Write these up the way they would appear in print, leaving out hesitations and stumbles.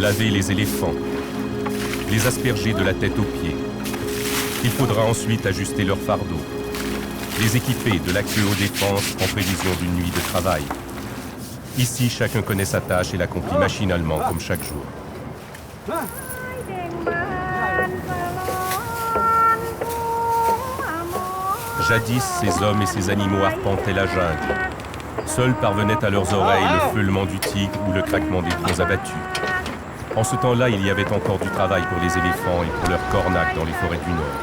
laver les éléphants, les asperger de la tête aux pieds. Il faudra ensuite ajuster leur fardeau, les équiper de la queue aux défenses en prévision d'une nuit de travail. Ici, chacun connaît sa tâche et l'accomplit machinalement comme chaque jour. Jadis, ces hommes et ces animaux arpentaient la jungle. Seuls parvenaient à leurs oreilles le feulement du tigre ou le craquement des troncs abattus. En ce temps-là, il y avait encore du travail pour les éléphants et pour leurs cornacs dans les forêts du Nord.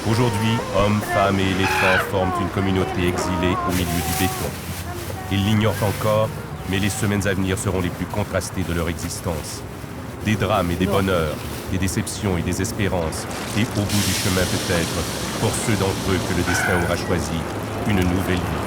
Aujourd'hui, hommes, femmes et éléphants forment une communauté exilée au milieu du béton. Ils l'ignorent encore, mais les semaines à venir seront les plus contrastées de leur existence. Des drames et des bonheurs, des déceptions et des espérances, et au bout du chemin peut-être, pour ceux d'entre eux que le destin aura choisi, une nouvelle vie.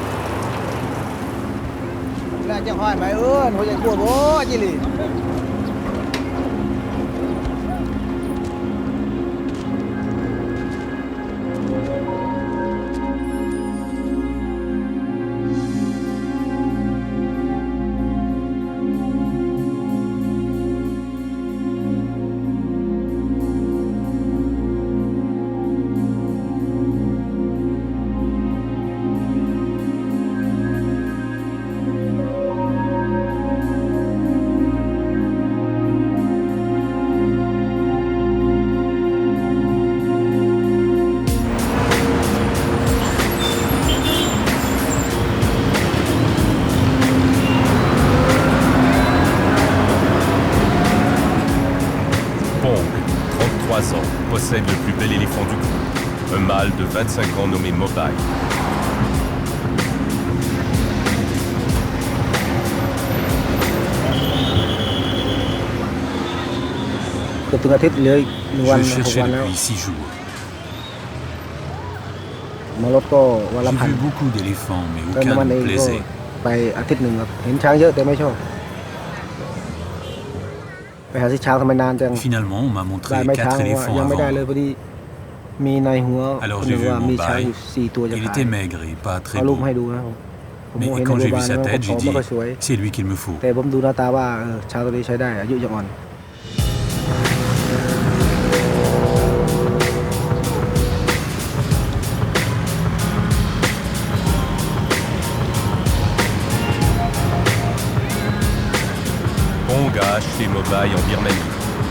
Possède le plus bel éléphant du groupe, un mâle de 25 ans nommé Mobile. Je cherchais depuis 6 jours. J'ai vu beaucoup d'éléphants, mais aucun ne me plaisait. Finalement, on m'a montré 4 éléphants avant. Alors j'ai vu Mobile. Il était maigre et pas très beau. Mais quand j'ai vu sa tête, j'ai dit, c'est lui qu'il me faut. A acheté Mobile en Birmanie.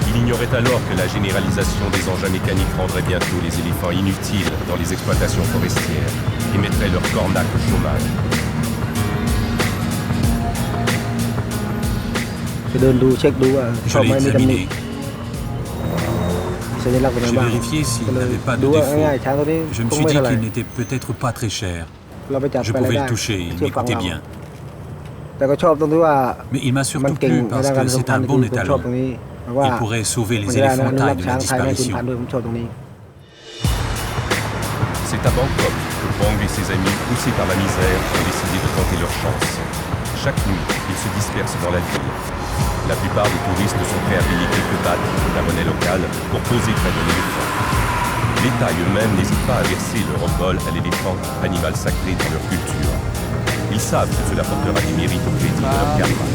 Il ignorait alors que la généralisation des engins mécaniques rendrait bientôt les éléphants inutiles dans les exploitations forestières et mettrait leur cornac au chômage. Je l'ai examiné. J'ai vérifié s'il n'avait pas de défaut. Je me suis dit qu'il n'était peut-être pas très cher. Je pouvais le toucher, il m'écoutait bien. Mais il m'a surtout plu parce que c'est un bon étalon. Il pourrait sauver les éléphantails de la disparition. C'est à Bangkok que Pong et ses amis, poussés par la misère, ont décidé de tenter leur chance. Chaque nuit, ils se dispersent dans la ville. La plupart des touristes sont prêts à payer quelques bahts, la monnaie locale, pour poser près de l'éléphant. Les Thaïs eux-mêmes n'hésitent pas à verser leur obol à l'éléphant, animal sacré dans leur culture. Ils savent que cela portera des mérites au crédit de leur karma.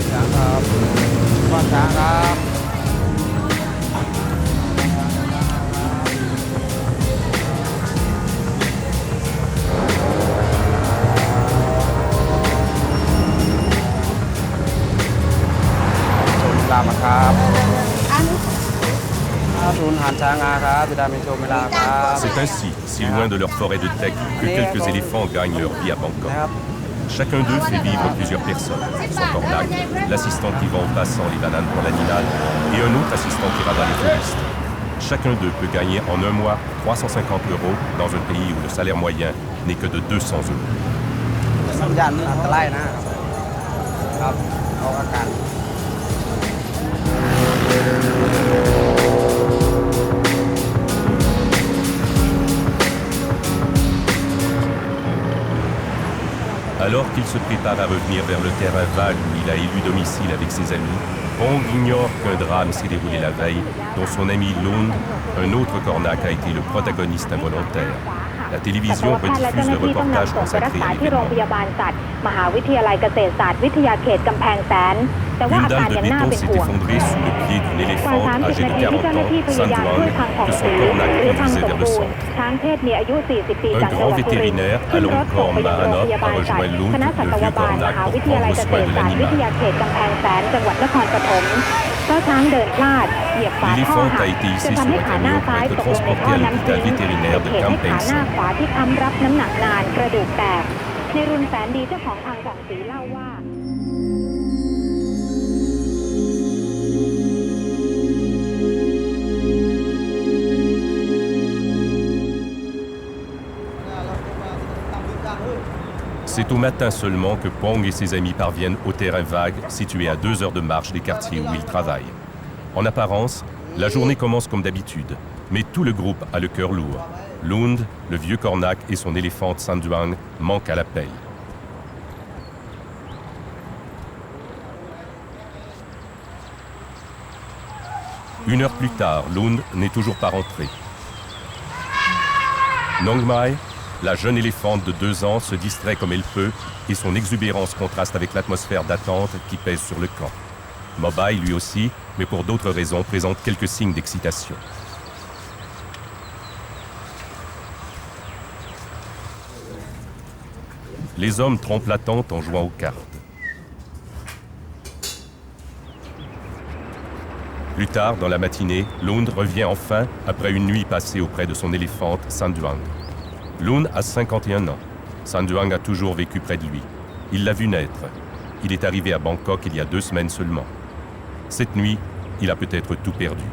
C'est ainsi, si loin de leur forêt de teck, que quelques éléphants gagnent leur vie à Bangkok. Chacun d'eux fait vivre plusieurs personnes. Son cornac, l'assistant qui vend aux passants les bananes pour l'animal et un autre assistant qui rabat les touristes. Chacun d'eux peut gagner en un mois 350 € dans un pays où le salaire moyen n'est que de 200 €. Alors qu'il se prépare à revenir vers le terrain vague où il a élu domicile avec ses amis, Pong ignore qu'un drame s'est déroulé la veille, dont son ami Lund, un autre cornac, a été le protagoniste involontaire. La télévision rediffuse le reportage consacré à l'événement. Une dalle de béton s'est effondrée sous le pied d'une éléphante âgée de 40 ans, Sanduang, que son cornac conduisait vers le centre. Un grand vétérinaire, Alongkorn Mahanop, a rejoint Lund, le vieux cornac, pour prendre soin de l'animal. L'éléphante a été hissé sur un camion pour être transporté à l'hôpital vétérinaire de Kampengsen. C'est au matin seulement que Pong et ses amis parviennent au terrain vague situé à 2 heures de marche des quartiers où ils travaillent. En apparence, la journée commence comme d'habitude, mais tout le groupe a le cœur lourd. Lund, le vieux cornac et son éléphante Sanduang manquent à l'appel. Une heure plus tard, Lund n'est toujours pas rentré. Nongmai, la jeune éléphante de 2 ans, se distrait comme elle peut et son exubérance contraste avec l'atmosphère d'attente qui pèse sur le camp. Mobai, lui aussi, mais pour d'autres raisons, présente quelques signes d'excitation. Les hommes trompent l'attente en jouant aux cartes. Plus tard, dans la matinée, Lund revient enfin après une nuit passée auprès de son éléphante Sanduang. Lund a 51 ans. Sanduang a toujours vécu près de lui. Il l'a vu naître. Il est arrivé à Bangkok il y a 2 semaines seulement. Cette nuit, il a peut-être tout perdu.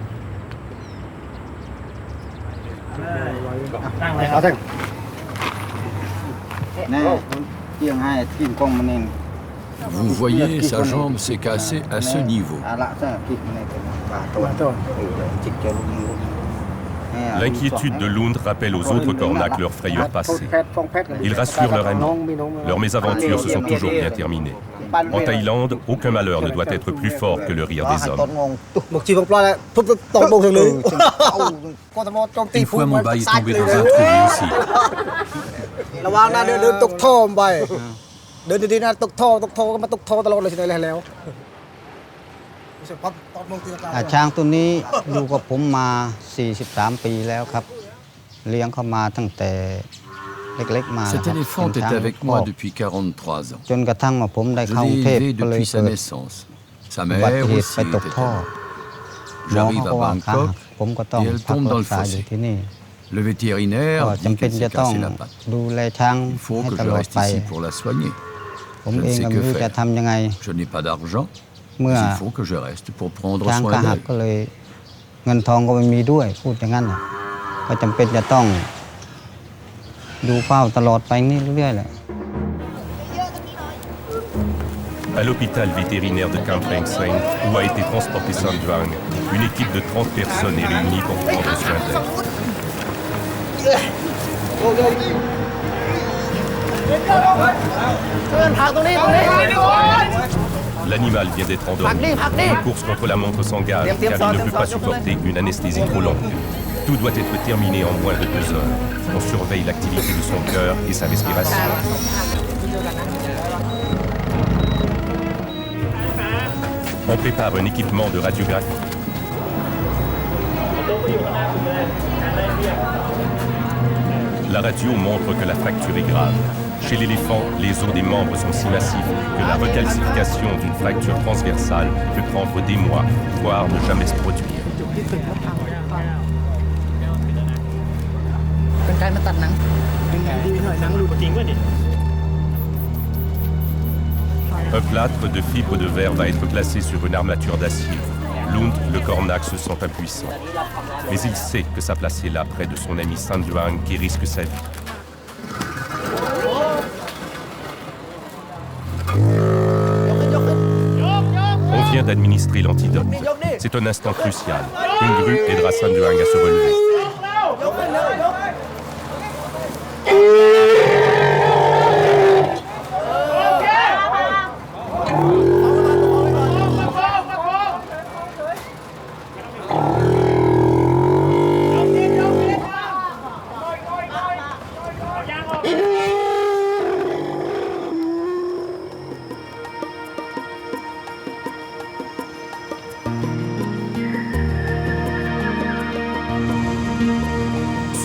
Vous voyez, sa jambe s'est cassée à ce niveau. L'inquiétude de Lund rappelle aux autres cornacs leur frayeur passée. Ils rassurent leurs amis. Leurs mésaventures se sont toujours bien terminées. En Thaïlande, aucun malheur ne doit être plus fort que le rire des hommes. Une fois, Mobai est tombé dans un trou ici. Cet éléphant est avec moi depuis 43 ans. Je l'ai élevé depuis sa naissance. Sa mère aussi était là. J'arrive à Bangkok et elle tombe dans le fossé. Le vétérinaire dit qu'elle s'est cassé la patte. Il faut que je reste ici pour la soigner. Je ne sais que faire. Je n'ai pas d'argent, mais il faut que je reste pour prendre soin d'elle. À l'hôpital vétérinaire de Kampengsen, où a été transporté Sanduang, une équipe de 30 personnes est réunie pour prendre soin d'elle. L'animal vient d'être endormi. Une course contre la montre s'engage car il ne peut pas supporter une anesthésie trop longue. Tout doit être terminé en moins de 2 heures. On surveille l'activité de son cœur et sa respiration. On prépare un équipement de radiographie. La radio montre que la fracture est grave. Chez l'éléphant, les os des membres sont si massifs que la recalcification d'une fracture transversale peut prendre des mois, voire ne jamais se produire. Un plâtre de fibre de verre va être placé sur une armature d'acier. Lund, le cornac, se sent impuissant. Mais il sait que sa place est là près de son ami Sanduang qui risque sa vie. On vient d'administrer l'antidote. C'est un instant crucial. Une grue aidera Sanduang à se relever.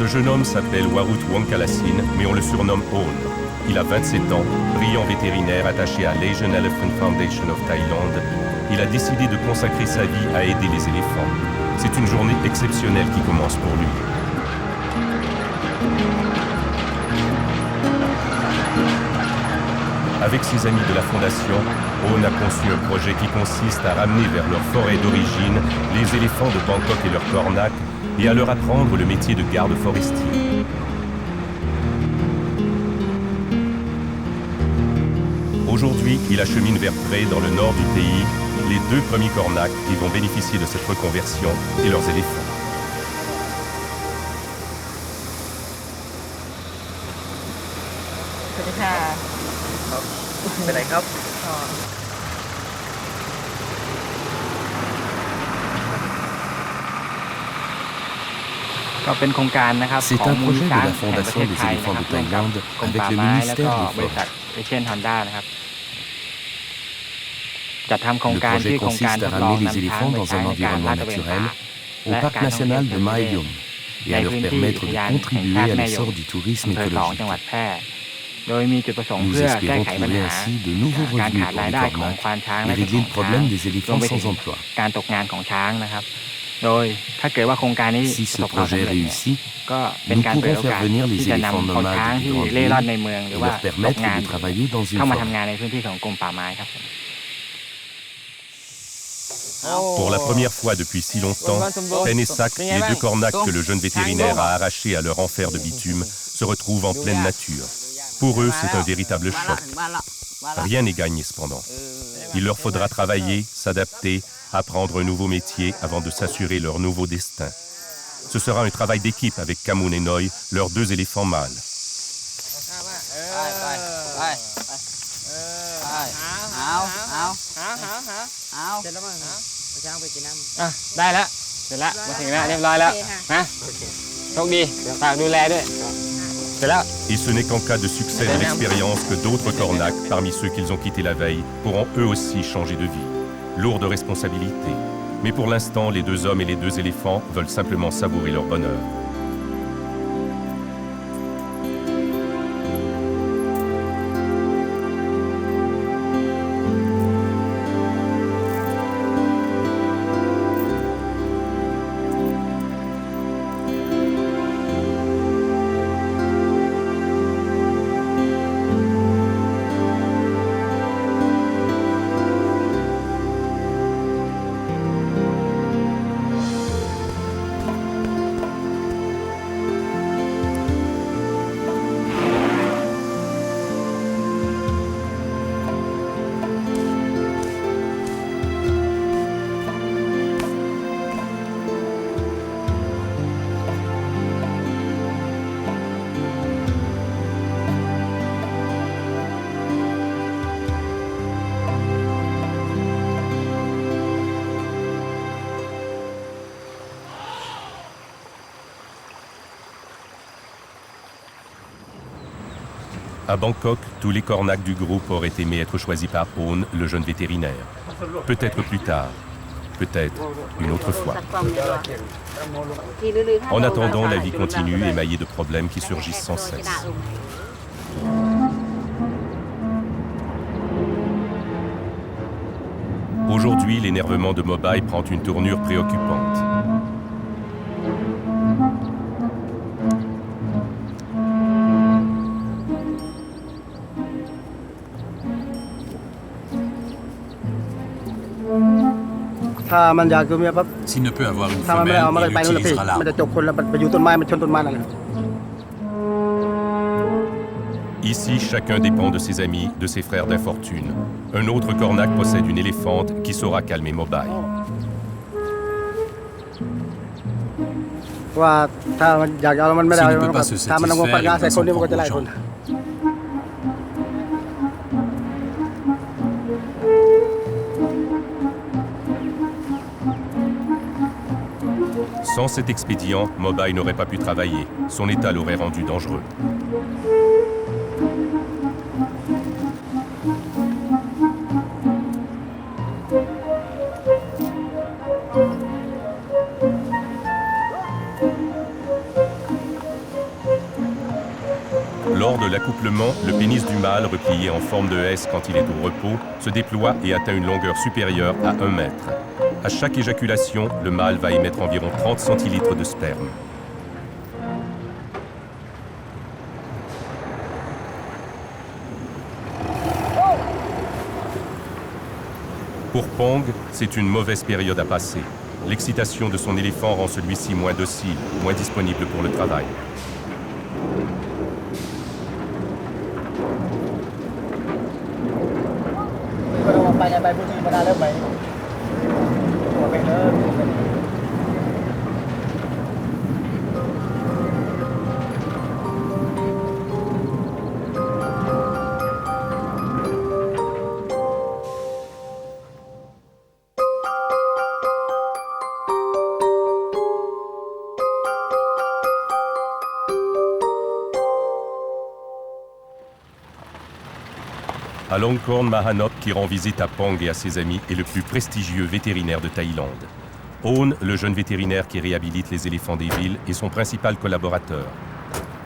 Ce jeune homme s'appelle Warut Wongkalasin, mais on le surnomme Aune. Il a 27 ans, brillant vétérinaire attaché à l'Asian Elephant Foundation of Thailand. Il a décidé de consacrer sa vie à aider les éléphants. C'est une journée exceptionnelle qui commence pour lui. Avec ses amis de la Fondation, Aune a conçu un projet qui consiste à ramener vers leur forêt d'origine les éléphants de Bangkok et leurs cornacs et à leur apprendre le métier de garde forestier. Aujourd'hui, il achemine vers Prey, dans le nord du pays, les 2 premiers cornacs qui vont bénéficier de cette reconversion et leurs éléphants. C'est un projet de la Fondation des éléphants de Thaïlande avec le ministère des Forêts. Le projet consiste à ramener les éléphants dans un environnement naturel, au parc national de Mae Yum, et à leur permettre de contribuer à l'essor du tourisme écologique. Nous espérons trouver ainsi de nouveaux revenus pour les cornacs et régler le problème des éléphants sans emploi. Si ce projet réussit, nous pourrons faire venir les éléphants nomades du grand ville et leur permettre de travailler dans une forêt. Pour la première fois depuis si longtemps, Pen et Sak, les 2 cornacs que le jeune vétérinaire a arrachés à leur enfer de bitume, se retrouvent en pleine nature. Pour eux, c'est un véritable choc. Rien n'est gagné cependant. Il leur faudra travailler, s'adapter, apprendre un nouveau métier avant de s'assurer leur nouveau destin. Ce sera un travail d'équipe avec Kamun et Noi, leurs 2 éléphants mâles. Et ce n'est qu'en cas de succès de l'expérience que d'autres cornacs, parmi ceux qu'ils ont quittés la veille, pourront eux aussi changer de vie. Lourde responsabilité. Mais pour l'instant, les 2 hommes et les 2 éléphants veulent simplement savourer leur bonheur. À Bangkok, tous les cornacs du groupe auraient aimé être choisis par Aune, le jeune vétérinaire. Peut-être plus tard, peut-être une autre fois. En attendant, la vie continue, émaillée de problèmes qui surgissent sans cesse. Aujourd'hui, l'énervement de Mobai prend une tournure préoccupante. S'il ne peut avoir une femelle, il utilisera l'arbre. Ici, chacun dépend de ses amis, de ses frères d'infortune. Un autre cornac possède une éléphante qui saura calmer Mobai. S'il ne peut pas se satisfaire, il va son propre champ. Sans cet expédient, Mobai n'aurait pas pu travailler. Son état l'aurait rendu dangereux. Généralement, le pénis du mâle, replié en forme de S quand il est au repos, se déploie et atteint une longueur supérieure à 1 mètre. À chaque éjaculation, le mâle va émettre environ 30 centilitres de sperme. Pour Pong, c'est une mauvaise période à passer. L'excitation de son éléphant rend celui-ci moins docile, moins disponible pour le travail. À Longkorn, Mahanop, qui rend visite à Pong et à ses amis, est le plus prestigieux vétérinaire de Thaïlande. Own, le jeune vétérinaire qui réhabilite les éléphants des villes, est son principal collaborateur.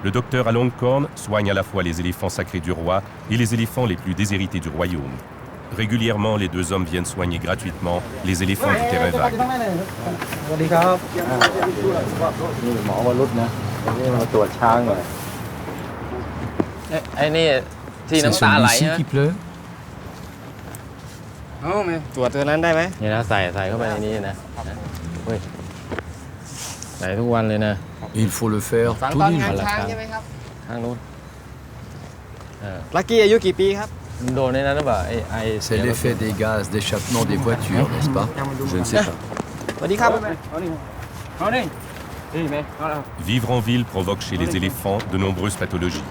Le docteur à Longkorn soigne à la fois les éléphants sacrés du roi et les éléphants les plus déshérités du royaume. Régulièrement, les deux hommes viennent soigner gratuitement les éléphants du terrain vague. C'est celui-ci qui pleure. ตรวจตัวนั้นได้ไหมนี่นะใส่เข้าไปในนี้นะเฮ้ยใส่ทุกวันเลยนะ Il faut le faire tous les jours. ข้างนู้นลักกี้อายุกี่ปีครับโดนในนั้นหรือเปล่าไอ C'est l'effet des gaz d'échappement des voitures, n'est-ce pas? Je ne sais pas. สวัสดีครับ Vivre en ville provoque chez les éléphants de nombreuses pathologies.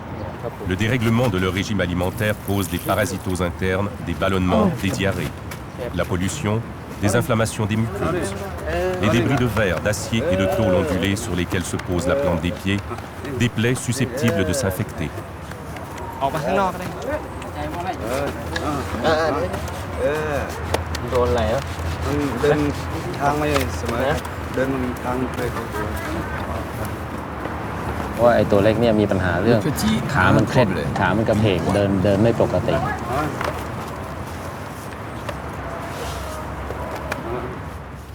Le dérèglement de leur régime alimentaire cause des parasitoses internes, des ballonnements, des diarrhées. La pollution, des inflammations des muqueuses. Les débris de verre, d'acier et de tôle ondulée sur lesquels se pose la plante des pieds, des plaies susceptibles de s'infecter. ออกไปข้างนอกก็ได้โดนอะไรอ่ะเดินทางไม่เสมอเดินทางไปว่าไอ้ตัวเล็กเนี่ยมีปัญหาเรื่องขามันเคล็ดขามันกระเพกเดินไม่ปกติ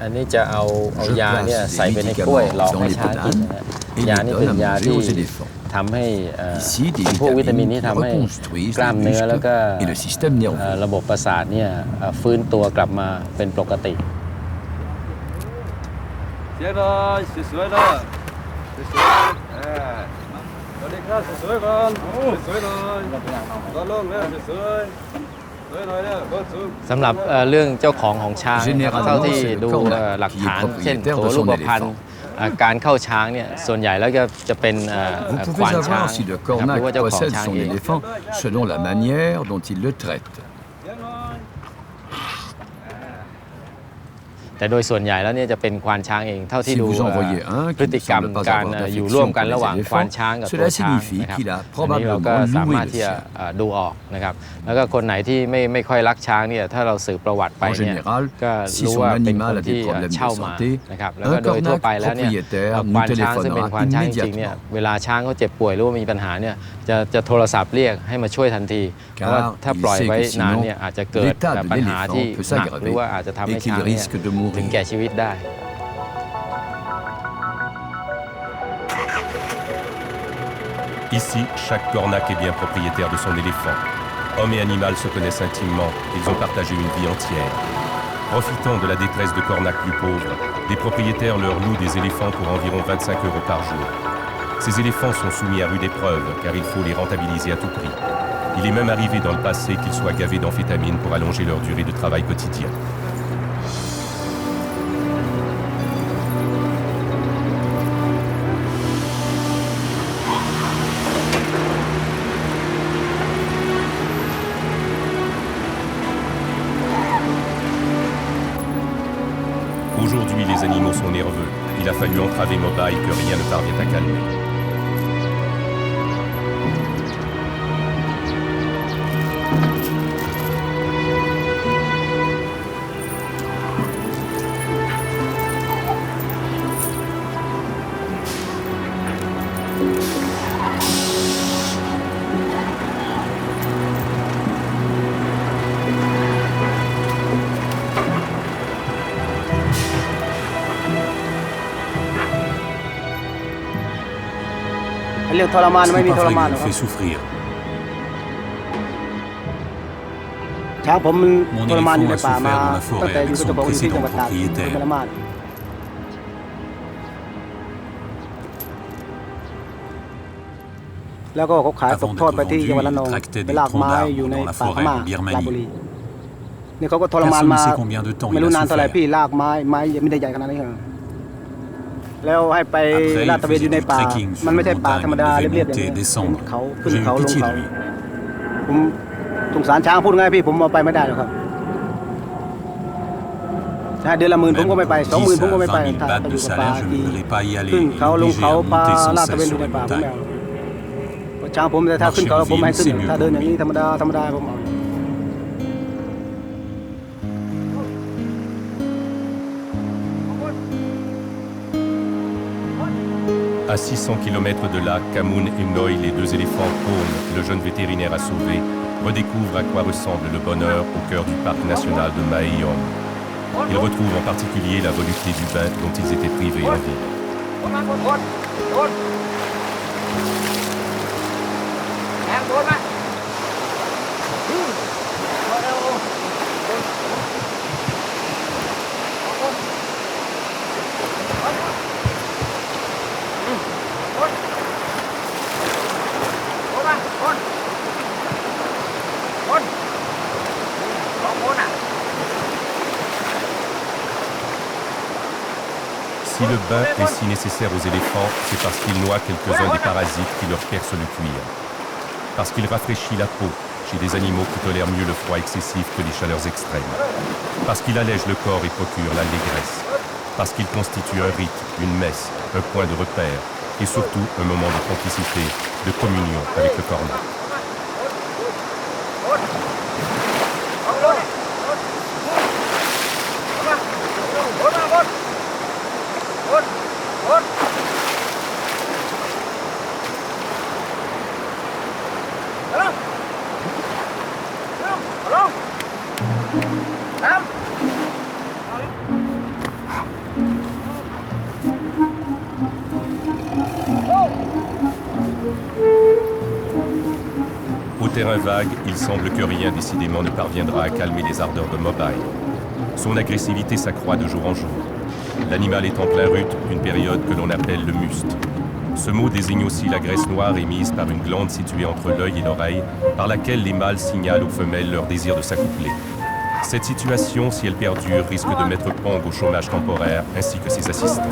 อันนี้จะเอายาเนี่ยใส่ไปในกล้วยหลอกให้ช้างกินนะฮะยานี่เป็นยาที่ทำให้พวกวิตามินที่ทำให้กล้ามเนื้อแล้วก็ระบบประสาทเนี่ยฟื้นตัวกลับมาเป็นปกติเสียเลยสวยเลยสวัสดีครับสวยก่อนสวยเลยตอนลงแล้วสวยสำหรับเรื่องเจ้าของช้างเท่าที่ดูหลักฐานเช่นตัวรูปพรรณการเข้าช้างเนี่ยส่วนใหญ่แล้วจะเป็นควานช้างหรือว่าเจ้าของช้างเอง selon la manière dont il le traite. แต่โดยส่วนใหญ่แล้วเนี่ยจะเป็นควานช้างเองเท่าที่ดูพฤติกรรมการอยู่ร่วมกันระหว่างควานช้างกับตัวช้างนะครับอันนี้เราก็สามารถที่จะดูออกนะครับแล้วก็คนไหนที่ไม่ค่อยรักช้างเนี่ยถ้าเราสืบประวัติไปเนี่ยก็รู้ว่าเป็นคนที่เช่ามานะครับแล้วก็โดยทั่วไปแล้วเนี่ยควานช้างซึ่งเป็นควานช้างจริงๆเนี่ยเวลาช้างเขาเจ็บป่วยหรือว่ามีปัญหาเนี่ยจะโทรศัพท์เรียกให้มาช่วยทันทีเพราะว่าถ้าปล่อยไว้นานเนี่ยอาจจะเกิดปัญหาที่หนักหรือว่าอาจจะทำให้ช้างเนี่ยถึงแก่ชีวิตได้ Ici, chaque cornac est bien propriétaire de son éléphant. Homme et animal se connaissent intimement, ils ont partagé une vie entière. Profitant de la détresse de cornacs plus pauvres, des propriétaires leur louent des éléphants pour environ 25 € par jour. Ces éléphants sont soumis à rude épreuve, car il faut les rentabiliser à tout prix. Il est même arrivé dans le passé qu'ils soient gavés d'amphétamines pour allonger leur durée de travail quotidien. Aujourd'hui, les animaux sont nerveux. Il a fallu entraver Mobile que rien ne parvient à calmer. me fait souffrir. Mon éléphant a souffert dans la forêt avec son précédent propriétaire. Avant d'être vendu, il tractait des troncs d'arbres dans la forêt en Birmanie. Personne ne sait combien de temps il a souffert. Après, il faisait du trekking sur les montagnes, il devait monter, descendre. J'ai eu pitié de lui. สงสารช้างพูดง่ายพี่ผมเอาไปไม่ได้หรอกครับเดือนละ10,000ผมก็ไม่ไป 20,000ผมก็ไม่ไปถ้าไปอยู่กับป่าขึ้นเขาลงเขาป่าลาดตระเวนอยู่ในป่าผมไม่เอาช้างผมแต่ถ้าขึ้นเขาผมไม่ให้ขึ้นถ้าเดินอย่างนี้ธรรมดาผมเอา À 600 km de là, Kamoun et Noi, les deux éléphants qu'Aune, le jeune vétérinaire a sauvé, redécouvrent à quoi ressemble le bonheur au cœur du parc national de Mae Yong. Ils retrouvent en particulier la volupté du bain dont ils étaient privés en ville. Si le bain est si nécessaire aux éléphants, c'est parce qu'il noie quelques-uns des parasites qui leur percent le cuir. Parce qu'il rafraîchit la peau chez des animaux qui tolèrent mieux le froid excessif que les chaleurs extrêmes. Parce qu'il allège le corps et procure l'allégresse. Parce qu'il constitue un rite, une messe, un point de repère et surtout un moment de complicité, de communion avec le corps mort. Au terrain vague, il semble que rien décidément ne parviendra à calmer les ardeurs de Mobai. Son agressivité s'accroît de jour en jour. L'animal est en plein rut d'une période que l'on appelle le muste. Ce mot désigne aussi la graisse noire émise par une glande située entre l'œil et l'oreille, par laquelle les mâles signalent aux femelles leur désir de s'accoupler. Cette situation, si elle perdure, risque de mettre Pong au chômage temporaire, ainsi que ses assistants.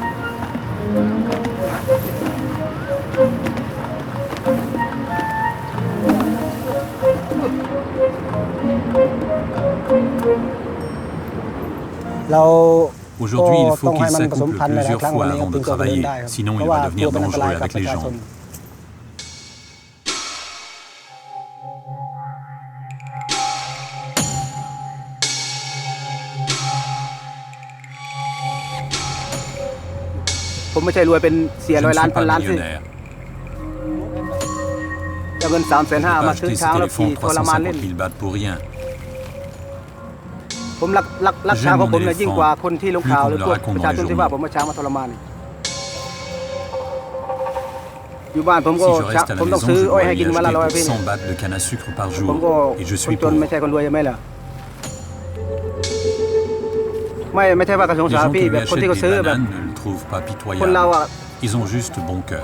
Aujourd'hui, il faut qu'il s'accouple plusieurs fois avant de travailler, sinon il va devenir dangereux avec les jambes. Je ne suis pas millionnaire. Je n'ai pas acheté cet éléphant 350 000 bahts pour rien. J'aime mon éléphant plus qu'on me le raconte dans les journaux. Si je reste à la maison, je dois lui acheter 100 bahts de canne à sucre par jour. Et je suis pauvre. Les gens qui lui achètent des bananes ne le trouvent pas pitoyable. Ils ont juste bon cœur.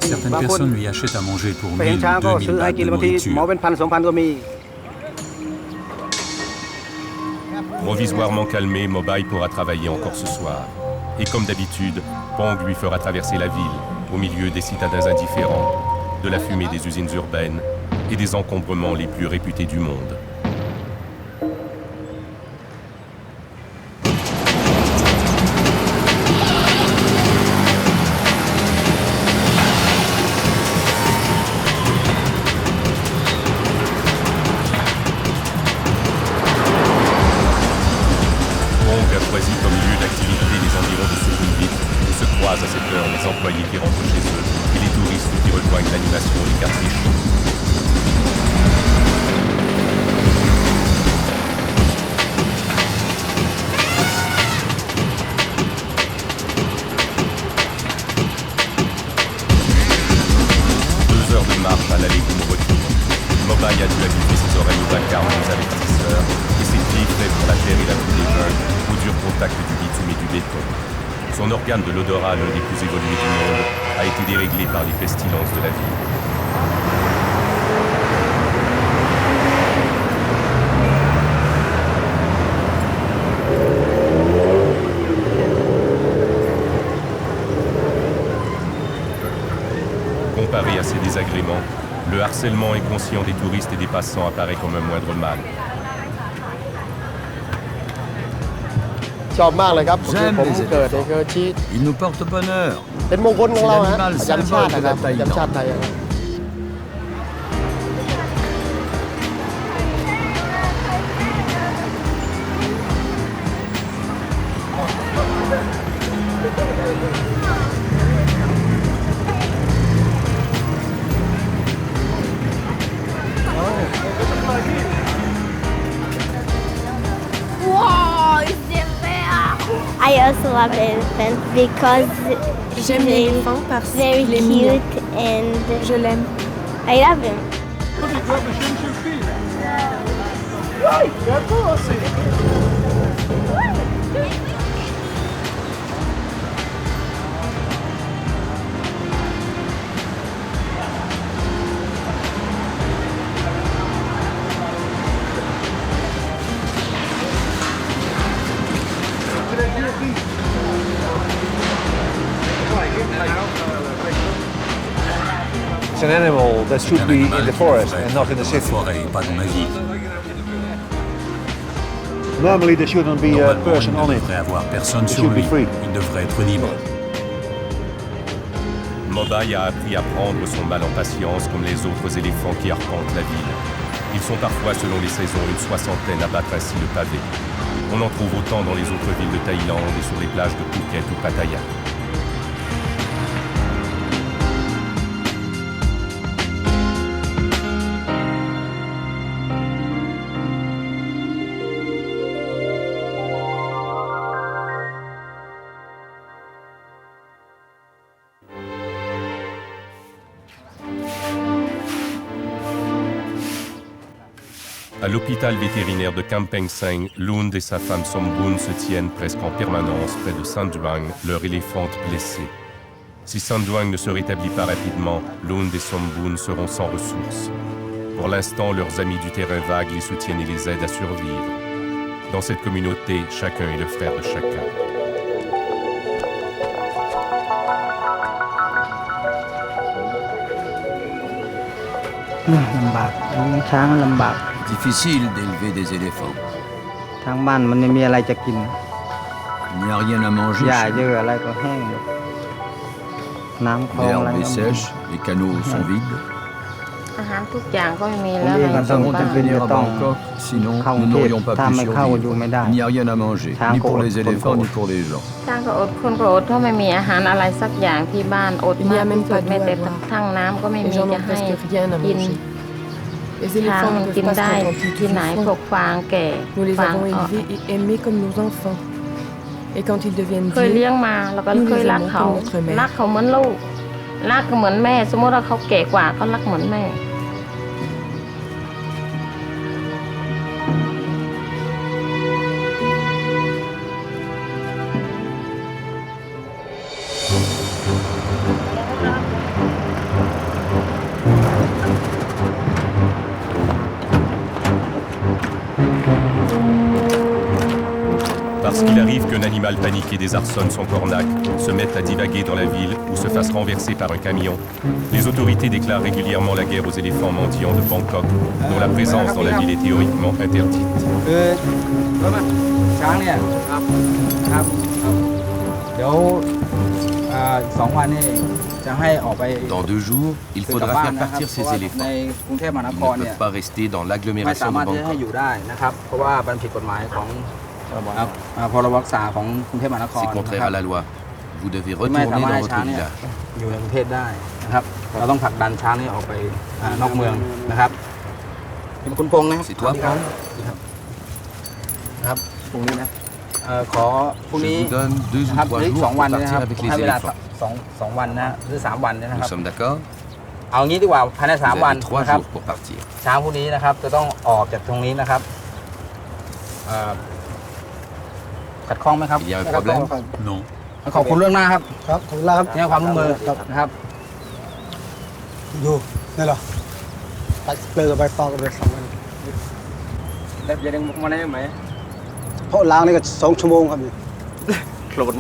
Certaines personnes lui achètent à manger pour 1000 ou 2000 bahts de nourriture. Provisoirement calmé, Mobai pourra travailler encore ce soir. Et comme d'habitude, Pong lui fera traverser la ville, au milieu des citadins indifférents, de la fumée des usines urbaines et des encombrements les plus réputés du monde. Qui rentrent chez eux et les touristes qui rejoignent l'animation des quartiers chauds. a dû habituer ses oreilles au vacarme des avertisseurs et ses pieds faits pour la terre et la pluie des vins, au dur contact du bitume et du béton. Son organe de l'odorat, l'un des plus évolués du monde, a été déréglé par les pestilences de la ville. Comparé à ces désagréments, le harcèlement inconscient des touristes et des passants apparaît comme un moindre mal. J'aime les éléphants. Ils nous portent bonheur. C'est l'animal symbole de la Thaïlande. I also love elephants because j'aime l'éléphant parce qu'il very est mignon. cute and Je l'aime. I love him. It's an animal that should be in the forest and not in the city. Pas dans la ville. Normally there shouldn't be a person on Il ne it. devrait avoir personne It sur should be lui. free. Il devrait être libre. Mobai a appris à prendre son mal en patience comme les autres éléphants qui arpentent la ville. Ils sont parfois, selon les saisons, une soixantaine à battre ainsi le pavé. On en trouve autant dans les autres villes de Thaïlande et sur les plages de Phuket ou Pattaya. À l'hôpital vétérinaire de Kampeng Seng, Lund et sa femme Somboon se tiennent presque en permanence près de Sanduang, leur éléphante blessée. Si Sanduang ne se rétablit pas rapidement, Lund et Somboon seront sans ressources. Pour l'instant, leurs amis du terrain vague les soutiennent et les aident à survivre. Dans cette communauté, chacun est le frère de chacun. Difficile d'élever des éléphants. ทางบ้านมันไม่มีอะไรจะกิน Il n'y a rien à manger. หญ้าเยอะอะไรก็แห้งน้ำคลองอะไร L'herbe est sèche, les canaux sont vides. อาหารทุกอย่างก็ไม่มี ผม แล้ว เอง ใน ก็ ห ต้อง มู่บ้า จำเป็น น จะต้อง Bangkok, sinon เข้ากรุ nous งเทพ n'aurions pas ถ้า pu ไม่เข้าอยู่ไม่ได้ survivre. Il n'y a rien à manger, Chang ni pour ko les od, éléphants, ko ni od. pour les gens. ช่างก็อดคนก็อดถ้าไม่มีอาหารอะไรสักอย่างที่บ้านอดมากที่สุดแม้แต่ทั้งน้ำก็ไม่ Les มี gens จะ n'ont ให้ presque rien à กิน manger. Les ช้าง éléphants มัน ne กิน peuvent pas ได้ se contenter ที่ไหน du พว fond. กฟางแก่ Nous les ฟาง avons élevés et aimés comme nos enfants. Et quand ils deviennent เคยเลี้ย vieux, งมาแล้วก็ nous เคย les รัก aimons เขา comme notre mère. รักเขาเหมือนลูกรักเขาเหมือนแม่ สมมติว่าเขาแก่กว่าก็รักเหมือนแม่ Parce qu'il arrive qu'un animal paniqué désarçonne son cornac, se mette à divaguer dans la ville ou se fasse renverser par un camion, les autorités déclarent régulièrement la guerre aux éléphants mendiants de Bangkok, dont la présence dans la ville est théoriquement interdite. ช้างเนี่ยครับเดี๋ยว2 วันนี้จะให้ออกไป Dans 2 jours, il ซื้อกลับ faudra บ้าน faire นะครับ partir เพ ces ราะว่าใน éléphants. กรุงเทพมหาน Ils คร ne เนี่ย peuvent pas rester dans ไม่ l'agglomération สา de มารถที่จะให้ Bangkok. อยู่ได้นะครับเพราะว่ามันผิดกฎหมายของพรบรักษาของกรุงเทพมหานคร C'est contraire à la loi. Vous devez ที่ไม่ retourner สามารถ dans ให้ votre ช้างเนี่ย village. อยู่ในกรุงเทพได้นะครับเราต้องผลักดันช้างนี่ออกไปนอกเมืองนะครับเป็นคุณพงษ์นะครับ C'est toi, Paul นะครับพรุ่งนี้นะขอพรุ่ง Je นี้ vous donne 2 ou นะครับ 3 หรือ jours 2 วัน pour นะค partir รับ avec ให้ les เวลา éléphants. 2 วันนะหรือ3 วันนะครับ Nous sommes d'accord? เอางี้ดีกว่าภายใน Vous 3 วัน avez 3 นะครับ jours pour partir. เช้าพรุ่งนี้นะครับจะต้องออกจากตรงนี้นะครับขัดข้องไหมครับ Il y a un problème? Non. ขอบคุณเรื่องหน้าครับ ครับขอบคุณมากครับ ที่ให้ความร่วมมือนะครับ อยู่นี่เหรอไปเปลือกไปตอกกันไป2 วัน แล้วจะยังมาได้ไหม เพราะล้างนี่ก็2 ชั่วโมงครับนี่ โกรธ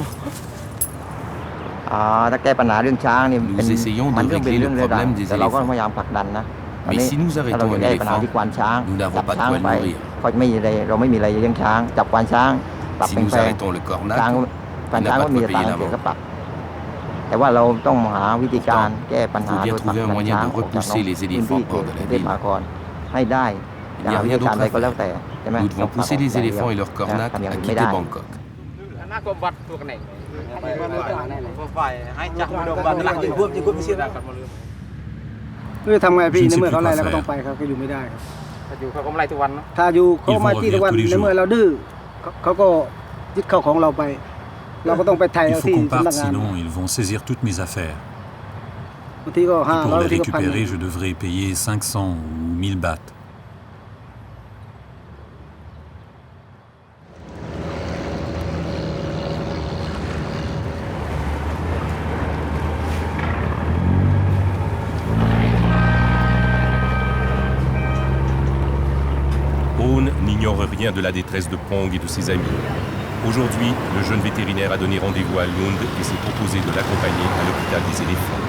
ถ้าแก้ปัญหาเรื่องช้างนี่ Nous essayons de มันก็เป็น régler เรื่ le องเร้าย problème des แต่เราก็ éléphants. พยายามผลักดันนะ Mais si nous ถ้าเรา arrêtons จะ un แก้ปัญหา éléphant, ที่กวานช้าง nous n'avons จับ pas de ช้าง quoi le ไป nourrir. ก็ไม่มีอะไรเราไม่มีอะไรเลี้ยงช้าง จับกวานช้างปรับ Si เป็น nous แปลง arrêtons le ช้าง cornac, กวานช้าง on n'a ก็ pas de มี quoi ตัง payer ค์เสีย l'amende. ก็ปรับแต่ว่าเราต้องหาวิธีการแก้ปัญหา Il faut bien โดยผลัก trouver un ดัน moyen ช้าง de ออกจาก repousser les พื้น éléphants ที่เข hors ต de ก la รุงเทพ ville. มหานครให้ได้ Il n'y a วิ rien ธีการ d'autre ใด à ก็แล้ว faire. แต่ใช่ไหม Nous devons pousser les éléphants et leurs cornacs ทำอย่าง à อื่นไม่ quitter ได้ Bangkok. น่ากบัดตัวกันไหนฝ่ายให้จับมือดมบัดหลักอยู่พวกที่คุณไม่เชื่อนะครับมาลืม ทำไงพี่ในเมื่อเขาไล่เราก็ต้องไปครับก็อยู่ไม่ได้ครับ ถ้าอยู่เขาก็ไล่ทุกวันเนาะ ถ้าอยู่เขามาที่ทุกวันในเมื่อเราดื้อเขาก็ยึดเข้าของเราไป เราก็ต้องไปไทย Il เอา faut ที่ qu'on สำนั parte, กงาน sinon ils vont saisir toutes mes affaires. บางทีก็ Et pour 500 les บางทีก็1,000 récupérer, je devrais payer 500 ou 1000 bahts. Owen n'ignore rien de la détresse de Pong et de ses amis. Aujourd'hui, le jeune vétérinaire a donné rendez-vous à Lund et s'est proposé de l'accompagner à l'hôpital des éléphants.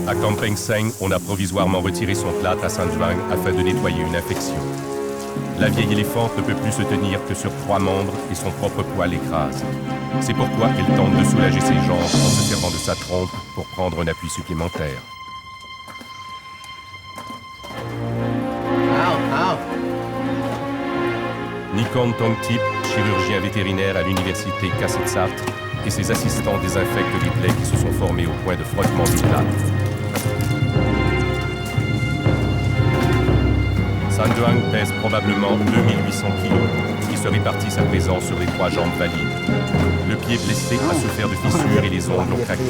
À Kampeng Seng, on a provisoirement retiré son plâtre à Saint-Duang afin de nettoyer une infection. La vieille éléphante ne peut plus se tenir que sur 3 membres et son propre poids l'écrase. C'est pourquoi elle tente de soulager ses jambes en se servant de sa trompe pour prendre un appui supplémentaire. Nikon Tongtip, chirurgien vétérinaire à l'université Kasetsart, et ses assistants désinfectent les plaies qui se sont formées au point de frottement du plâtre. Sanduang pèse probablement 2800 kg, qui se répartissent à présent sur les 3 jambes valides. Le pied blessé a souffert de fissures et les ongles ont craqué.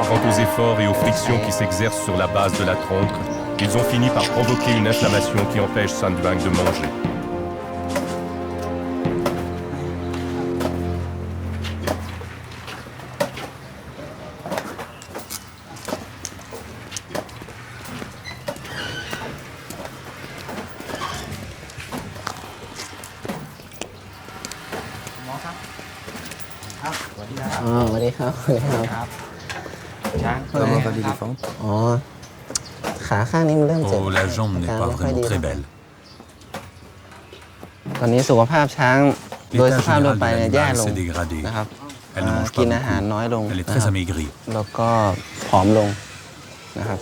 Quant aux efforts et aux frictions qui s'exercent sur la base de la trompe, ils ont fini par provoquer une inflammation qui empêche Sanduang de manger. Comment va l'éléphante? ขาข้างนี้มันเริ่มเจ็บ Oh, la jambe n'est pas vraiment très belle. ตอนนี้สุขภาพช้างโดยส L'état ภาพโดย général ไป de เนี่ยแย่ l'animal ลง s'est dégradé. นะครับ Elle ne mange กิน pas อาหาร beaucoup. น้อยลง Elle est นะ très ครับ amaigrie. แล้วก็ผอมลงนะครับ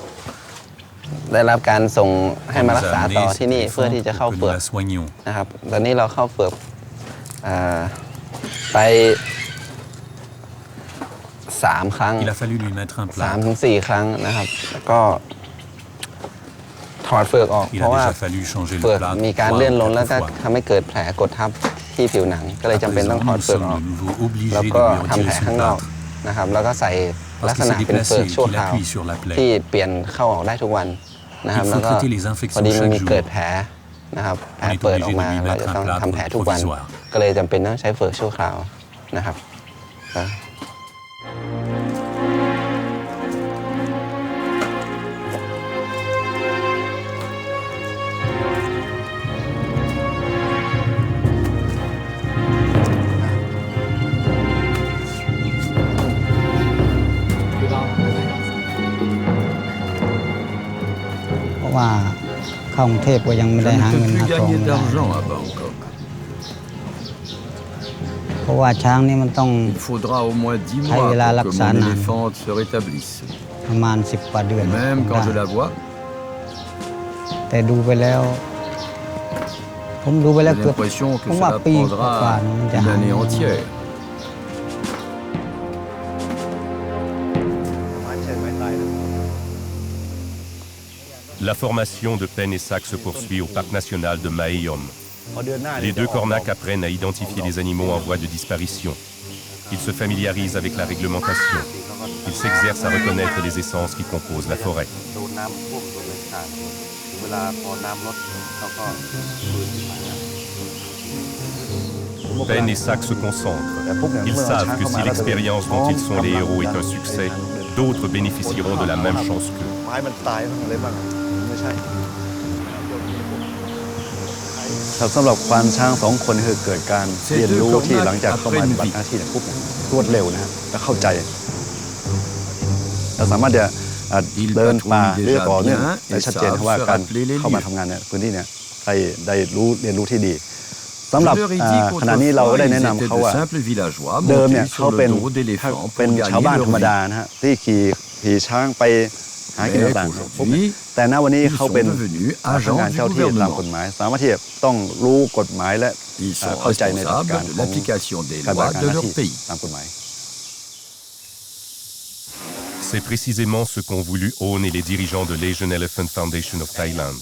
ได้รับการส่งให้มารักษาต่อที่นี่เพื่อที่จะเข้า pour que เปลื nous อก la soignions. นะครับตอนนี้เราเข้าเปลือกไป3 ครั้ง Il a fallu lui mettre un 3 plâtre. ถึง 4 ครั้งนะครับแล้วก็ถอดเปลือกออก Il เพราะ a ว่า déjà fallu changer เปลื le อก plâtre มีการ 3 เลื่อน ou ลงแล้วก็ 4 fois. ทำให้เกิดแผลกดทับที่ผิวหนัง ก็เลย À จำเป็นต้อง présent, ถอด nous เปลือกออก sommes de nouveau obligés แล้ว de ก็ lui ทำแผล retirer ข้าง son นอก plâtre. นะครับแล้วก็ใส่ลัก Parce ษ qu'il ณะ s'est เป็นเปลือก déplacé ชั่ว et qu'il คราว appuie sur la plaie. ที่เปลี่ยนเข้าออกได้ทุกวันนะครับ Il faut แล้วก็ traiter les พอ infections ดีมัน chaque มี jour. เกิดแผลนะครับแผล On est เปิดออก obligé มา de lui เรา mettre จะ un ต้อง plâtre ทำแผลทุกวัน provisoire. ก็เลยจำเป็นต้องใช้เปลือกชั่วคราวนะครับ เพราะว่าเข้ากรุงเทพก็ยังไม่ Je ได้ ne หา peux เงิน plus หาทอง gagner ไม่ได้ d'argent à Bangkok. เพราะว่าช้างนี่มันต้อง Il faudra au moins 10 ใช้เว mois ลา pour รัก que ษา mon นาน éléphante se rétablisse. ประมาณ10 กว่าเดือน Même quand je la vois, แ แต่ดูไปแล้วผมดูไปแล้วเกือบผมว่าปีกว่ามันจะหาย La formation de Pen et Sac se poursuit au parc national de Maeom. Les deux cornacs apprennent à identifier les animaux en voie de disparition. Ils se familiarisent avec la réglementation. Ils s'exercent à reconnaître les essences qui composent la forêt. Pen et Sac se concentrent. Ils savent que si l'expérience dont ils sont les héros est un succès, d'autres bénéficieront de la même chance qu'eux. สำหรับควานช้างสองคนคือเกิดการเรียนรู้ที่หลังจากเข้ามาปฏิบัติหน้าที่ปุ๊บรวดเร็วนะฮะและเข้าใจเราสามารถจะเดินป่าเรื่อยต่อเนื่องและชัดเจนว่าการเข้ามาทำงานในพื้นที่เนี่ยได้รู้เรียนรู้ที่ดีสำหรับขณะนี้เราก็ได้แนะนำเขาว่าเดิมเนี่ยเขาเป็นชาวบ้านธรรมดานะฮะที่ขี่ช้างไปหากินต่างๆแต่ณวันนี้เขาเป็นพนักงานเจ้าที่ตามกฎหมายสามารถที่จะต้องรู้กฎหมายและเข้าใจในหลักการของการปฏิบัติหน้าที่ตามกฎหมาย C'est précisément ce qu'ont voulu Aune et les dirigeants de l'Asian Elephant Foundation of Thailand.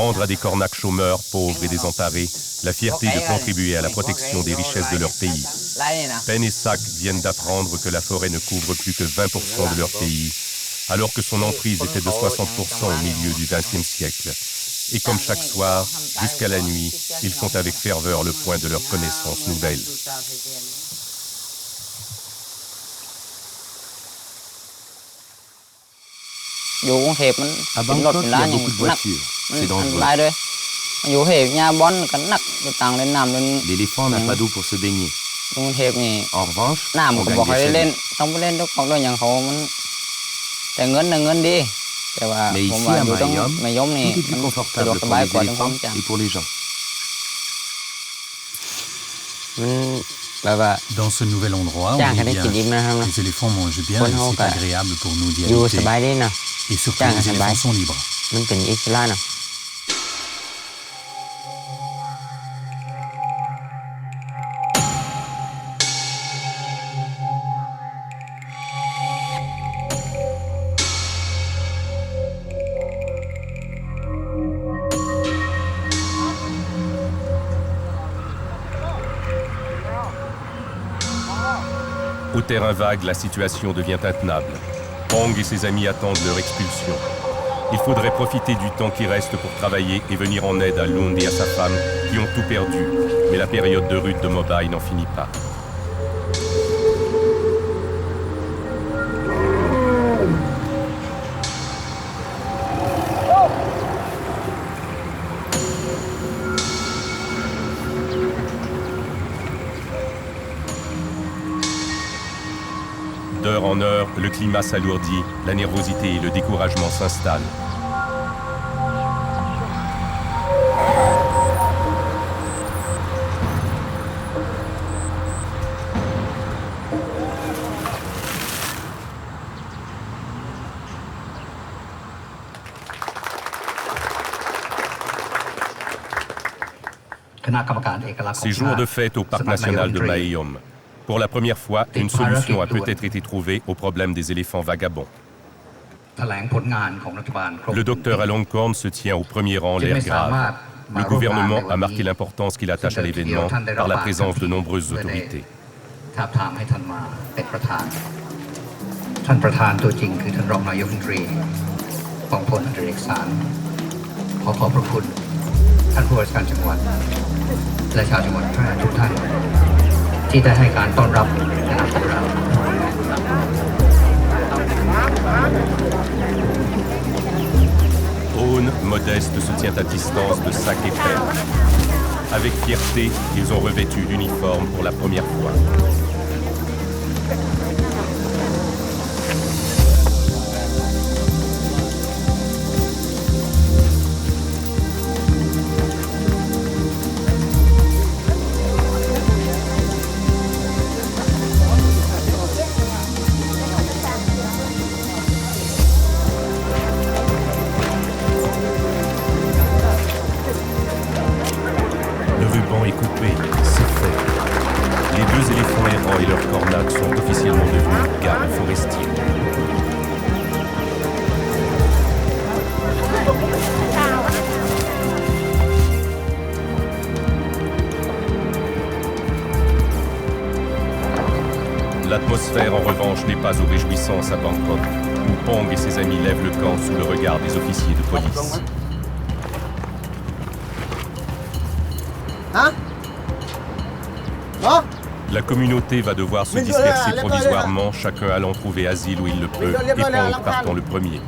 Rendre à des cornacs chômeurs, pauvres et désemparés la fierté de contribuer à la protection des richesses de leur pays. Pen et Sac viennent d'apprendre que la forêt ne couvre plus que 20% de leur pays, alors que son emprise était de 60% au milieu du XXe siècle. Et comme chaque soir, jusqu'à la nuit, ils font avec ferveur le point de leurs connaissances nouvelles. À Bangkok, il y a beaucoup de voitures. C'est dangereux. L'éléphant n'a pas d'eau pour se baigner. En revanche, on gagne des chevaux. Mais ici, à Maeom, tout est plus confortable pour les éléphants et pour les gens. Dans ce nouvel endroit, on vit bien. Les éléphants mangent bien et c'est agréable pour nous d'y habiter. Et surtout, les éléphants sont libres. Au terrain vague, la situation devient intenable. Pong et ses amis attendent leur expulsion. Il faudrait profiter du temps qui reste pour travailler et venir en aide à Lund et à sa femme qui ont tout perdu. Mais la période de rude de Mobai n'en finit pas. D'heure en heure, le climat s'alourdit, la nervosité et le découragement s'installent. Ces jours de fête au parc national de Maeom. Pour la première fois, une solution a peut-être été trouvée au problème des éléphants vagabonds. Le docteur Alongkorn se tient au premier rang, l'air grave. Le gouvernement a marqué l'importance qu'il attache à l'événement par la présence de nombreuses autorités. Aune, modeste, se tient à distance de Sac et Pen. Avec fierté, ils ont revêtu l'uniforme pour la première fois. ruban est coupé, c'est fait. Les 2 éléphants errants et leurs cornacs sont officiellement devenus gardes forestiers. L'atmosphère, en revanche, n'est pas aux réjouissances à Bangkok, où Pong et ses amis lèvent le camp sous le regard des officiers de police. La communauté va devoir se disperser provisoirement, chacun allant trouver asile où il le peut, et Pong partant le premier.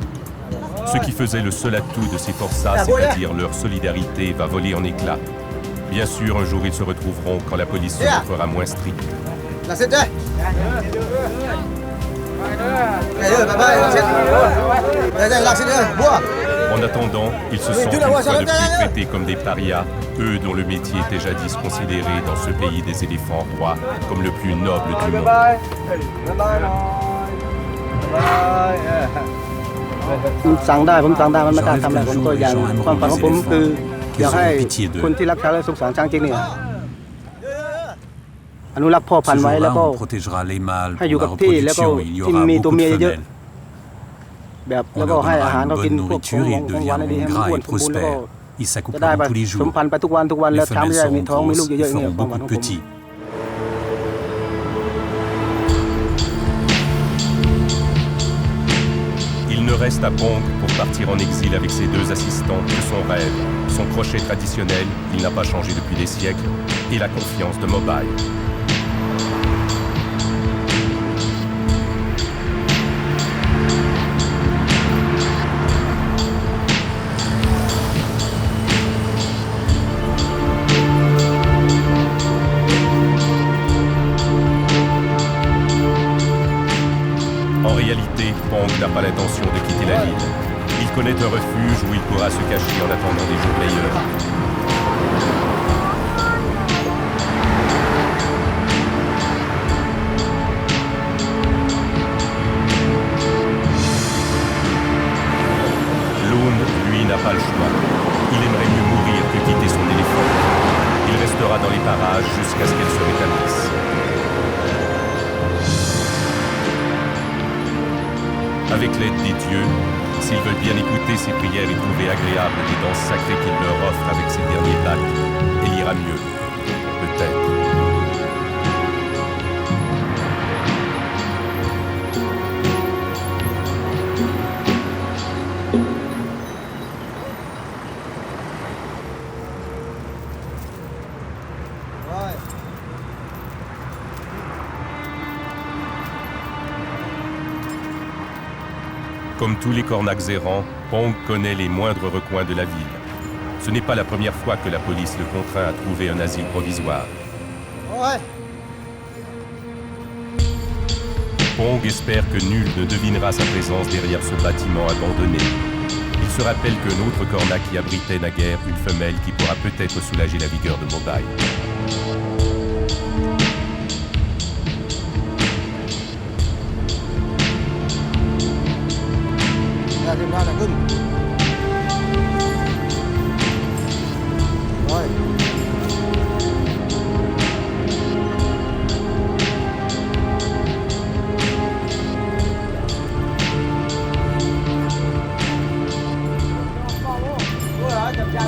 Ce qui faisait le seul atout de ces forçats, c'est-à-dire leur solidarité, va voler en éclats. Bien sûr, un jour, ils se retrouveront quand la police se montrera moins stricte. En attendant, ils se sentent une fois de plus traités comme des parias, eux dont le métier était jadis considéré dans ce pays des éléphants rois comme le plus noble du monde. สั่งได้ผมสั่งได้มันไม่กล้าทำอะไรผมตัวอย่างความฝันของผมคืออยากให้คนที่รักช้างและสงสารช้างจริงเนี่ยอนุรักษ์พ่อพันธุ์ไว้แล้วก็ให้อยู่กับที่แล้วก็ที่มีตัวเมียเยอะๆแบบแล้วก็ให้อาหารเขากินพวกของหวานดีให้มันอ้วนสมบูรณ์แล้วก็จะได้ไปสมพันธุ์ไปทุกวันแล้วช้างไม่ได้มีท้องมีลูกเยอะๆอย่างเงี้ยความฝันของผม Il ne reste à Pong pour partir en exil avec ses 2 assistants que son rêve, son crochet traditionnel, il n'a pas changé depuis des siècles, et la confiance de Mobile. En réalité, Pong n'a pas l'intention de quitter la ville. Il connaît un refuge où il pourra se cacher en attendant des jours meilleurs. Loon, lui, n'a pas le choix. Il aimerait mieux mourir que quitter son éléphant. Il restera dans les parages jusqu'à ce qu'elle se rétablisse. Avec l'aide des dieux, s'ils veulent bien écouter ses prières et trouver agréable les danses sacrées qu'il leur offre avec ses derniers bacs, elle ira mieux. Peut-être. Comme tous les cornacs errants, Pong connaît les moindres recoins de la ville. Ce n'est pas la première fois que la police le contraint à trouver un asile provisoire. Pong espère que nul ne devinera sa présence derrière ce bâtiment abandonné. Il se rappelle qu'un autre cornac y abritait naguère une femelle qui pourra peut-être soulager la vigueur de Mobile.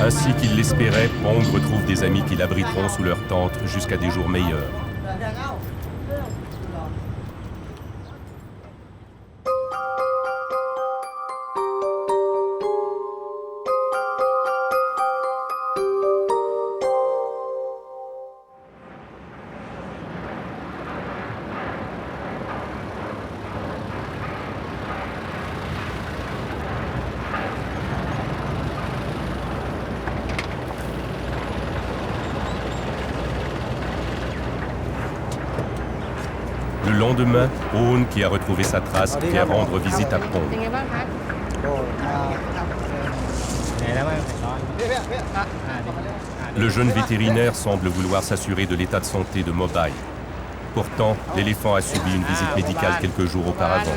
Ainsi qu'il l'espérait, Pong retrouve des amis qui l'abriteront sous leur tente jusqu'à des jours meilleurs. Le lendemain, Owen, qui a retrouvé sa trace, vient rendre visite à Pong. Le jeune vétérinaire semble vouloir s'assurer de l'état de santé de Mobile. Pourtant, l'éléphant a subi une visite médicale quelques jours auparavant.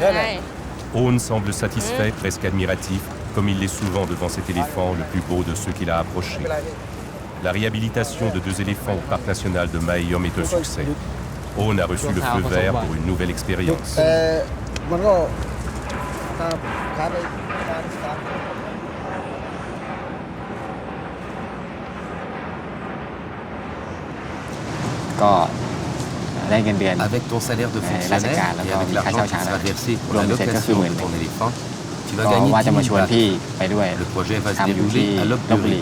Owen semble satisfait, presque admiratif, comme il l'est souvent devant cet éléphant, le plus beau de ceux qu'il a approchés. la réhabilitation de 2 éléphants au parc national de Mae Yom est un succès. Owen a reçu le feu vert pour une nouvelle expérience. ก็ได้เงินเดือน Avec ton salaire de ราช fonctionnaire การแล้ว et ก็ avec มีค่า l'argent เช่า qui ช้าง sera versé pour รว la มเสร็จก็คือ location 10,000 de ton éléphant, tu ก็ vas gagner ว่าจะ 10 มาช 000 วนพี่ bahts. ไปด้วย Le projet va se ทำอยู่ที่ dérouler à ลพบุรี Lopburi.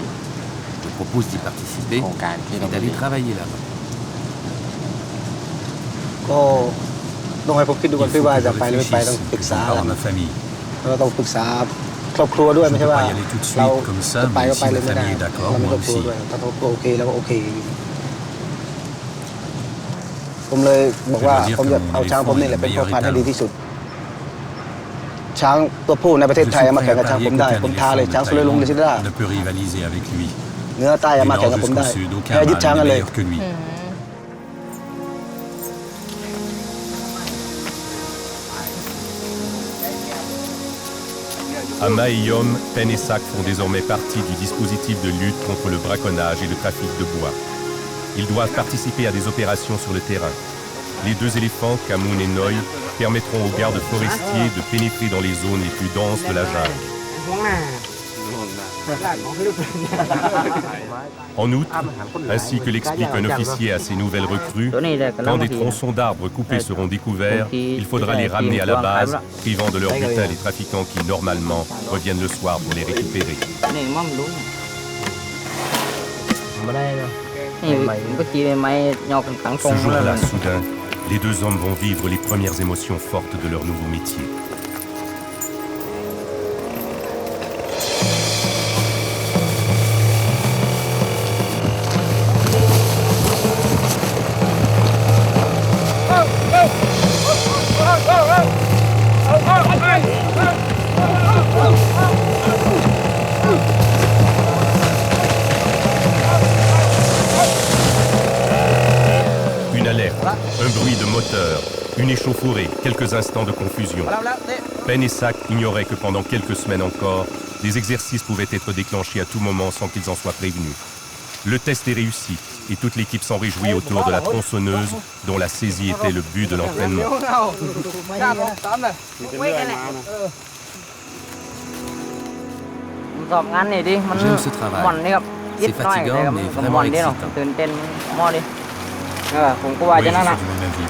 Je te propose d'y participer โครงการที่ล et พบุรี d'aller travailler là-bas. ก็ต้องให้ผมคิดดูก่อนพี่ว่าจะไปหรือไม่ไปต้องปรึกษา à ma famille. เราต้องปรึกษาครอบครัวด้วย Je ไม่ ne ใช่ peux ว่า pas y aller tout de เรา suite comme ça, จะไป mais ก็ไป si เล ma ยไม่ได้ famille est d'accord, เรามีคร moi อบครัว aussi. ด้วยถ้าเขาโอเคแล้วก็โอเคผมเลยบอกว่าผมจะเอาช้างผมนี่แหละเป็นพ่อพันธุ์ให้ดีที่สุดช้างตัวผู้ในประเทศไทยมาแข่งกับช้างผมได้ผมท้าเลยช้างสุริลุงเดซิด้า Ne peut rivaliser avec lui. เนื้อใต้มาแข่งกับผมได้ Sud, แพ้ aucun ยึดช้าง mâle กัน n'est เลย meilleur que lui. À Mae Yom, Pen et Sak font désormais partie du dispositif de lutte contre le braconnage et le trafic de bois. Ils doivent participer à des opérations sur le terrain. Les 2 éléphants, Kamoun et Noi, permettront aux gardes forestiers de pénétrer dans les zones les plus denses de la jungle. En outre, ainsi que l'explique un officier à ses nouvelles recrues, quand des tronçons d'arbres coupés seront découverts, il faudra les ramener à la base, privant de leur butin les trafiquants qui, normalement, reviennent le soir pour les récupérer. Ce jour-là, soudain, les 2 hommes vont vivre les premières émotions fortes de leur nouveau métier. Une alerte, un bruit de moteur, une échauffourée, quelques instants de confusion. Pen et Sak ignoraient que pendant quelques semaines encore, des exercices pouvaient être déclenchés à tout moment sans qu'ils en soient prévenus. Le test est réussi et toute l'équipe s'en réjouit autour de la tronçonneuse dont la saisie était le but de l'entraînement. J'aime ce travail. C'est fatigant, mais vraiment excitant. Oui, je suis du même avis.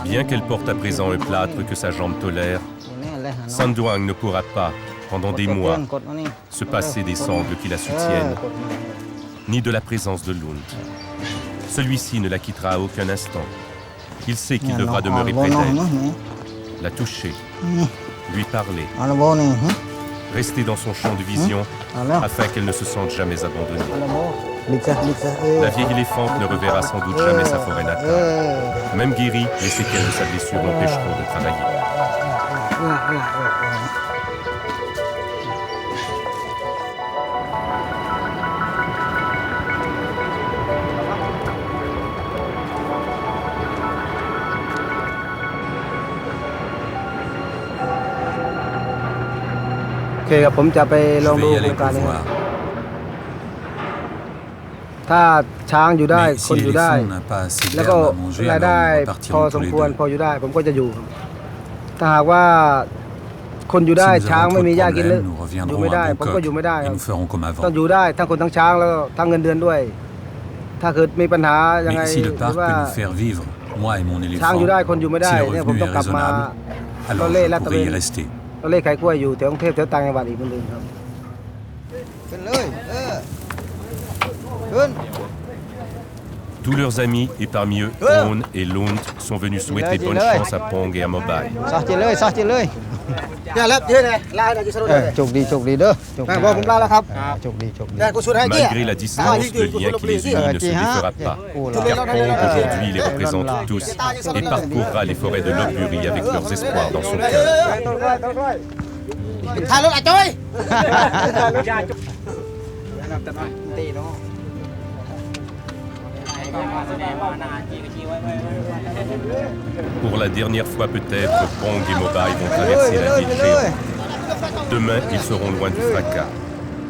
Bien qu'elle porte à présent un plâtre que sa jambe tolère, Sanduang ne pourra pas, pendant des mois, se passer des sangles qui la soutiennent, ni de la présence de Lund. Celui-ci ne la quittera à aucun instant. Il sait qu'il devra demeurer près d'elle, la toucher, lui parler, rester dans son champ de vision afin qu'elle ne se sente jamais abandonnée. La vieille éléphante ne reverra sans doute jamais sa forêt natale. Même guérie, les séquelles de sa blessure l'empêcheront de travailler. Ok, ผมจะไปลองดูโครงการนี้ครับถ้าช้างอยู่ได้คนอยู่ได้แล้วก็รายได้พอสมควรพออยู่ได้ผมก็จะอยู่ครับถ้าหากว่าคนอยู่ได้ช้างไม่มีหญ้ากินเลยอยู่ไม่ได้ผมก็อยู่ไม่ได้ครับต้องอยู่ได้ทั้งคนทั้งช้างแล้วก็ทั้งเงินเดือนด้วยถ้าเกิดมีปัญหายังไงหรือว่าช้างอยู่ได้คนอยู่ไม่ได้เนี่ยผมต้องกลับมาก็เล่ลาดตระเวนเราเล่ขายกล้วยอยู่แถวกรุงเทพแถวต่างจังหวัดอีกเหมือนเดิมครับขึ้นเลยขึ้น Tous leurs amis, et parmi eux, On et Lund, sont venus souhaiter bonne chance à Pong et à Mobile. เนี่ยแล้วเยอะเลยลาเนี่ยจะสรุปเลย โชคดีโชคดีเด้อโชค แม่ ดี บอกผมลาแล้วครับ โชคดีโชคดี แต่กูสุดให้เกี้ย Malgré la distance, le lien qui les unit ne se défera pas. Car Pong, aujourd'hui, les représente tous et parcourra les forêts de Lopburi avec leurs espoirs dans son cœur. ถ่ายรถอ่ะจ้อย Pour la dernière fois peut-être, Pong et Mobile vont traverser la ville géante. Demain, ils seront loin du fracas.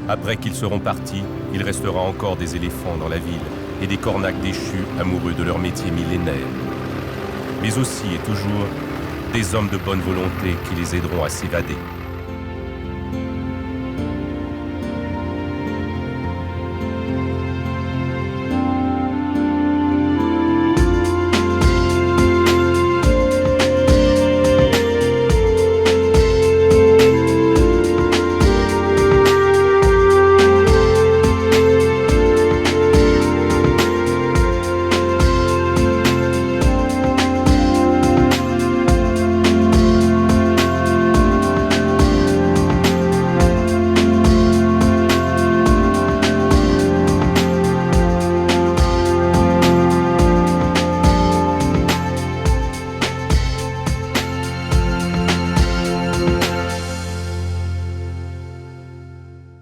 Après qu'ils seront partis, il restera encore des éléphants dans la ville et des cornacs déchus amoureux de leur métier millénaire. Mais aussi et toujours des hommes de bonne volonté qui les aideront à s'évader.